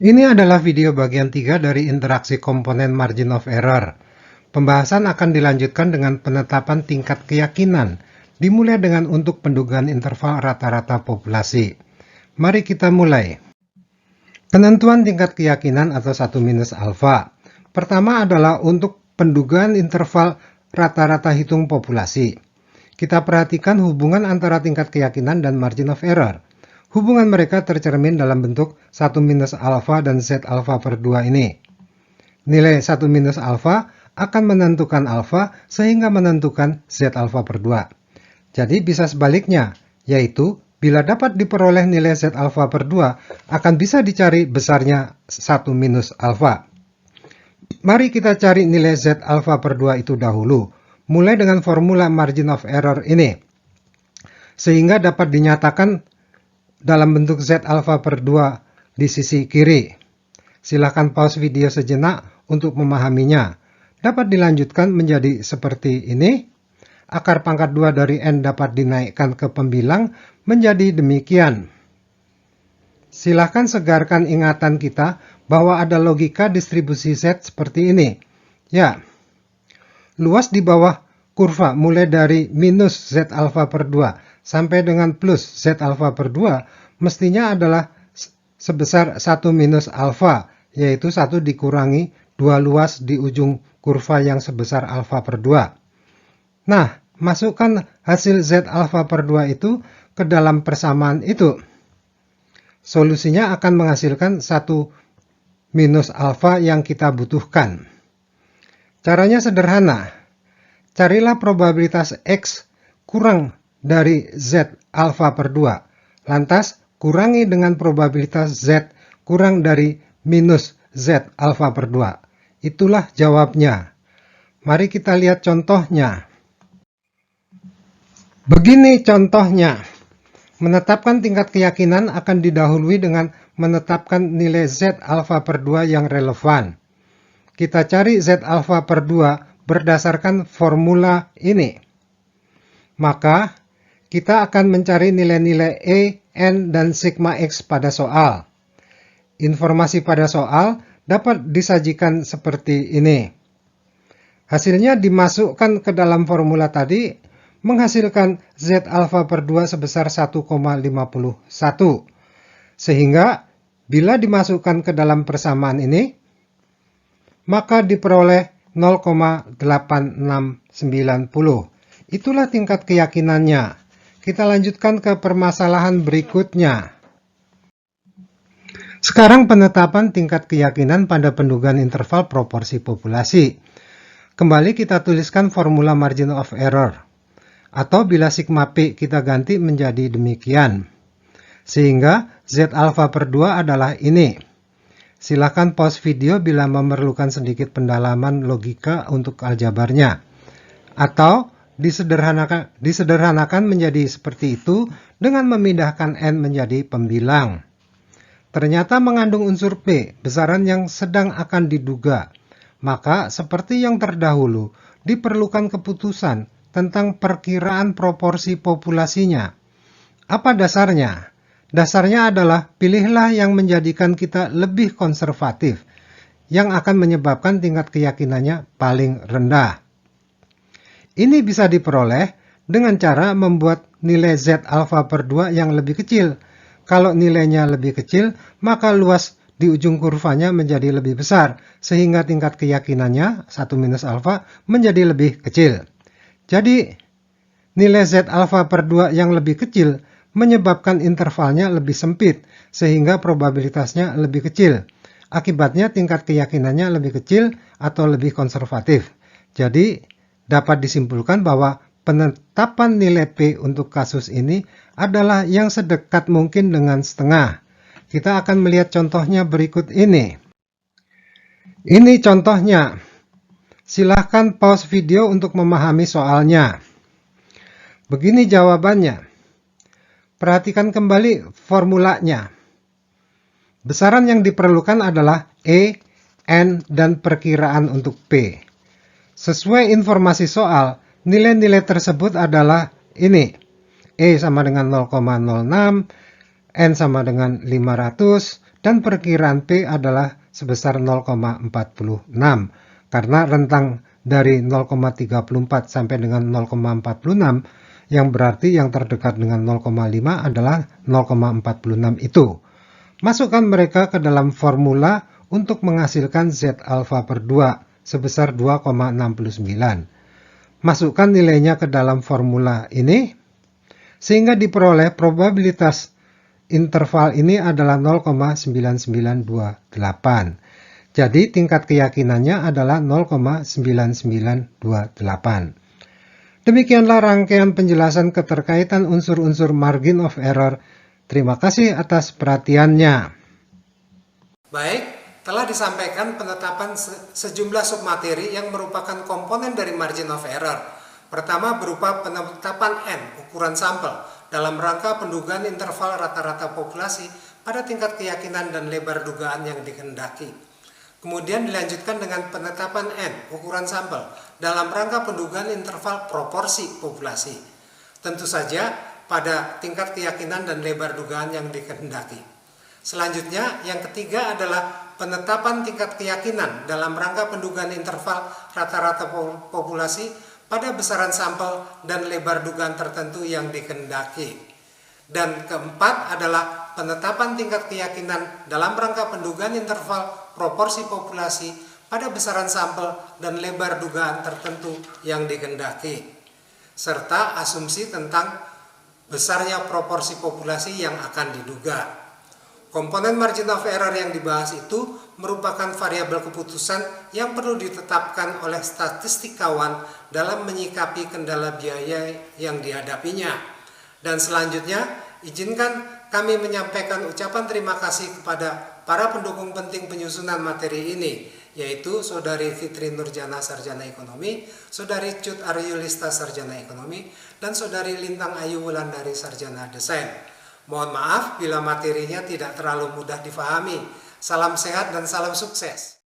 Ini adalah video bagian 3 dari interaksi komponen margin of error. Pembahasan akan dilanjutkan dengan penetapan tingkat keyakinan, dimulai dengan untuk pendugaan interval rata-rata populasi. Mari kita mulai. Penentuan tingkat keyakinan atau 1 minus alfa. Pertama adalah untuk pendugaan interval rata-rata hitung populasi. Kita perhatikan hubungan antara tingkat keyakinan dan margin of error. Hubungan mereka tercermin dalam bentuk 1 minus alfa dan Z alfa per 2 ini. Nilai 1 minus alfa akan menentukan alfa sehingga menentukan Z alfa per 2. Jadi bisa sebaliknya, yaitu bila dapat diperoleh nilai Z alfa per 2 akan bisa dicari besarnya 1 minus alfa. Mari kita cari nilai Z alfa per 2 itu dahulu, mulai dengan formula margin of error ini. Sehingga dapat dinyatakan dalam bentuk Z alfa per 2 di sisi kiri. Silahkan pause video sejenak untuk memahaminya. Dapat dilanjutkan menjadi seperti ini. Akar pangkat 2 dari N dapat dinaikkan ke pembilang menjadi demikian. Silahkan segarkan ingatan kita bahwa ada logika distribusi Z seperti ini. Ya, luas di bawah kurva mulai dari minus Z alfa per 2 sampai dengan plus Z alfa per 2 mestinya adalah sebesar 1 minus alfa, yaitu 1 dikurangi 2 luas di ujung kurva yang sebesar alfa per 2. Nah, masukkan hasil Z alfa per 2 itu ke dalam persamaan itu. Solusinya akan menghasilkan 1 minus alfa yang kita butuhkan. Caranya sederhana. Carilah probabilitas X kurang dari Z alfa per 2. Lantas, kurangi dengan probabilitas Z kurang dari minus Z alfa per 2. Itulah jawabnya. Mari kita lihat contohnya. Begini contohnya. Menetapkan tingkat keyakinan akan didahului dengan menetapkan nilai Z alfa per 2 yang relevan. Kita cari Z alfa per 2 berdasarkan formula ini. Maka, kita akan mencari nilai-nilai E, N, dan sigma X pada soal. Informasi pada soal dapat disajikan seperti ini. Hasilnya dimasukkan ke dalam formula tadi, menghasilkan Z alfa per 2 sebesar 1,51. Sehingga, bila dimasukkan ke dalam persamaan ini, maka diperoleh 0,8690. Itulah tingkat keyakinannya. Kita lanjutkan ke permasalahan berikutnya. Sekarang penetapan tingkat keyakinan pada pendugaan interval proporsi populasi. Kembali kita tuliskan formula margin of error. Atau bila sigma P kita ganti menjadi demikian. Sehingga Z alfa per 2 adalah ini. Silakan pause video bila memerlukan sedikit pendalaman logika untuk aljabarnya. Atau disederhanakan menjadi seperti itu dengan memindahkan N menjadi pembilang. Ternyata mengandung unsur P, besaran yang sedang akan diduga. Maka seperti yang terdahulu, diperlukan keputusan tentang perkiraan proporsi populasinya. Apa dasarnya? Dasarnya adalah pilihlah yang menjadikan kita lebih konservatif, yang akan menyebabkan tingkat keyakinannya paling rendah. Ini bisa diperoleh dengan cara membuat nilai Z alfa per 2 yang lebih kecil. Kalau nilainya lebih kecil, maka luas di ujung kurvanya menjadi lebih besar, sehingga tingkat keyakinannya 1 minus alfa menjadi lebih kecil. Jadi, nilai Z alfa per 2 yang lebih kecil menyebabkan intervalnya lebih sempit, sehingga probabilitasnya lebih kecil. Akibatnya tingkat keyakinannya lebih kecil atau lebih konservatif. Jadi, dapat disimpulkan bahwa penetapan nilai P untuk kasus ini adalah yang sedekat mungkin dengan setengah. Kita akan melihat contohnya berikut ini. Ini contohnya. Silahkan pause video untuk memahami soalnya. Begini jawabannya. Perhatikan kembali formulanya. Besaran yang diperlukan adalah E, N, dan perkiraan untuk P. Sesuai informasi soal, nilai-nilai tersebut adalah ini. E sama dengan 0,06, N sama dengan 500, dan perkiraan P adalah sebesar 0,46 karena rentang dari 0,34 sampai dengan 0,46 yang berarti yang terdekat dengan 0,5 adalah 0,46 itu. Masukkan mereka ke dalam formula untuk menghasilkan Z alfa per 2 sebesar 2,69. Masukkan nilainya ke dalam formula ini sehingga diperoleh probabilitas interval ini adalah 0,9928. Jadi tingkat keyakinannya adalah 0,9928. Demikianlah rangkaian penjelasan keterkaitan unsur-unsur margin of error. Terima kasih atas perhatiannya. Baik, telah disampaikan penetapan sejumlah submateri yang merupakan komponen dari margin of error. Pertama berupa penetapan N, ukuran sampel, dalam rangka pendugaan interval rata-rata populasi pada tingkat keyakinan dan lebar dugaan yang dikehendaki. Kemudian dilanjutkan dengan penetapan N, ukuran sampel, dalam rangka pendugaan interval proporsi populasi. Tentu saja pada tingkat keyakinan dan lebar dugaan yang dikehendaki. Selanjutnya, yang ketiga adalah penetapan tingkat keyakinan dalam rangka pendugaan interval rata-rata populasi pada besaran sampel dan lebar dugaan tertentu yang dikehendaki. Dan keempat adalah penetapan tingkat keyakinan dalam rangka pendugaan interval proporsi populasi pada besaran sampel dan lebar dugaan tertentu yang dikehendaki, serta asumsi tentang besarnya proporsi populasi yang akan diduga. Komponen margin of error yang dibahas itu merupakan variabel keputusan yang perlu ditetapkan oleh statistikawan dalam menyikapi kendala biaya yang dihadapinya. Dan selanjutnya, izinkan kami menyampaikan ucapan terima kasih kepada para pendukung penting penyusunan materi ini, yaitu Saudari Fitri Nurjana Sarjana Ekonomi, Saudari Cut Aryulista Sarjana Ekonomi, dan Saudari Lintang Ayu Wulandari Sarjana Desain. Mohon maaf bila materinya tidak terlalu mudah difahami. Salam sehat dan salam sukses.